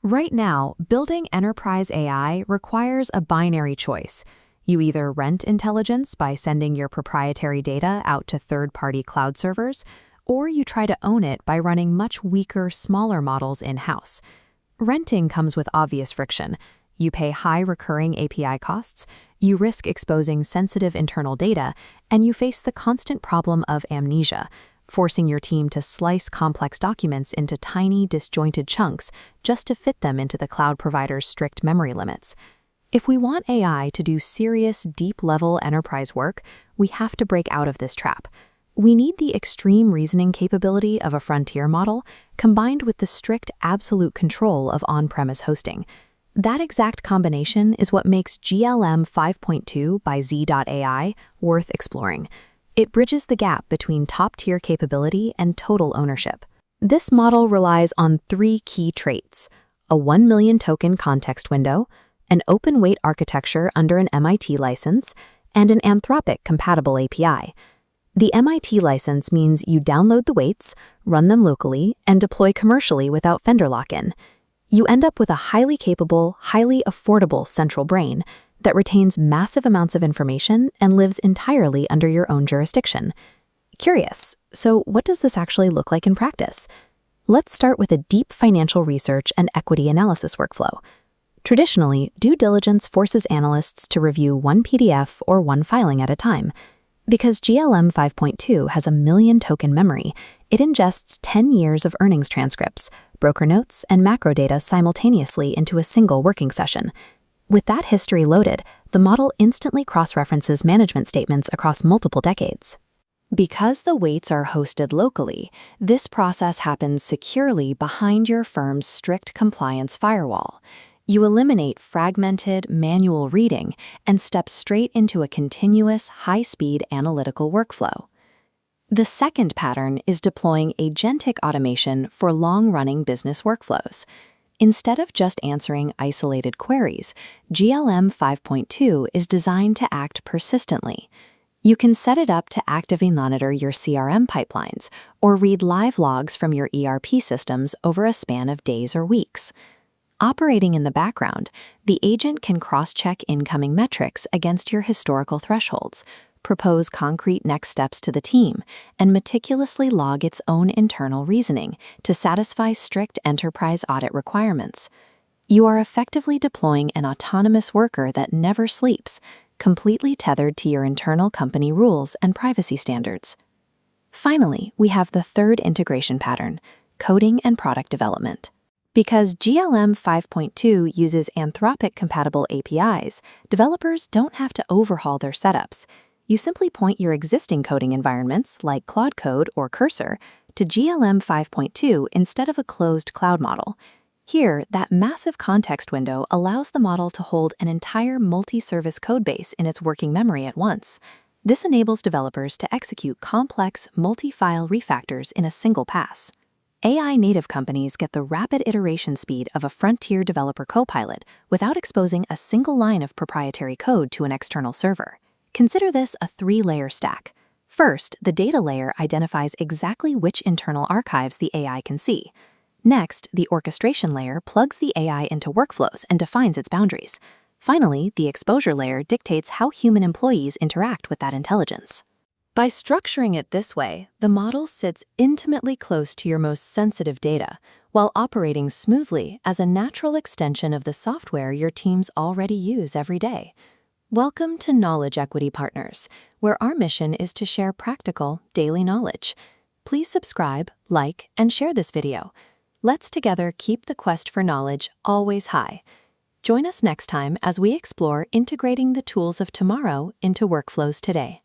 Right now, building enterprise AI requires a binary choice. You either rent intelligence by sending your proprietary data out to third-party cloud servers, or you try to own it by running much weaker, smaller models in-house. Renting comes with obvious friction. You pay high recurring API costs, you risk exposing sensitive internal data, and you face the constant problem of amnesia, forcing your team to slice complex documents into tiny, disjointed chunks just to fit them into the cloud provider's strict memory limits. If we want AI to do serious, deep-level enterprise work, we have to break out of this trap. We need the extreme reasoning capability of a frontier model combined with the strict absolute control of on-premise hosting. That exact combination is what makes GLM 5.2 by Z.AI worth exploring. It bridges the gap between top-tier capability and total ownership. This model relies on three key traits: a 1 million token context window, an open-weight architecture under an MIT license, and an Anthropic-compatible API. The MIT license means you download the weights, run them locally, and deploy commercially without vendor lock-in. You end up with a highly capable, highly affordable central brain that retains massive amounts of information and lives entirely under your own jurisdiction. Curious, so what does this actually look like in practice? Let's start with a deep financial research and equity analysis workflow. Traditionally, due diligence forces analysts to review one PDF or one filing at a time. Because GLM 5.2 has a 1 million token memory, it ingests 10 years of earnings transcripts, broker notes, and macro data simultaneously into a single working session. With that history loaded, the model instantly cross-references management statements across multiple decades. Because the weights are hosted locally, this process happens securely behind your firm's strict compliance firewall. You eliminate fragmented, manual reading and step straight into a continuous, high-speed analytical workflow. The second pattern is deploying agentic automation for long-running business workflows. Instead of just answering isolated queries, GLM 5.2 is designed to act persistently. You can set it up to actively monitor your CRM pipelines or read live logs from your ERP systems over a span of days or weeks. Operating in the background, the agent can cross-check incoming metrics against your historical thresholds, propose concrete next steps to the team, and meticulously log its own internal reasoning to satisfy strict enterprise audit requirements. You are effectively deploying an autonomous worker that never sleeps, completely tethered to your internal company rules and privacy standards. Finally, we have the third integration pattern: coding and product development. Because GLM 5.2 uses Anthropic-compatible APIs, developers don't have to overhaul their setups. You simply point your existing coding environments, like Claude Code or Cursor, to GLM 5.2 instead of a closed cloud model. Here, that massive context window allows the model to hold an entire multi-service codebase in its working memory at once. This enables developers to execute complex, multi-file refactors in a single pass. AI-native companies get the rapid iteration speed of a frontier developer copilot without exposing a single line of proprietary code to an external server. Consider this a 3-layer stack. First, the data layer identifies exactly which internal archives the AI can see. Next, the orchestration layer plugs the AI into workflows and defines its boundaries. Finally, the exposure layer dictates how human employees interact with that intelligence. By structuring it this way, the model sits intimately close to your most sensitive data, while operating smoothly as a natural extension of the software your teams already use every day. Welcome to Knowledge Equity Partners, where our mission is to share practical, daily knowledge. Please subscribe, like, and share this video. Let's together keep the quest for knowledge always high. Join us next time as we explore integrating the tools of tomorrow into workflows today.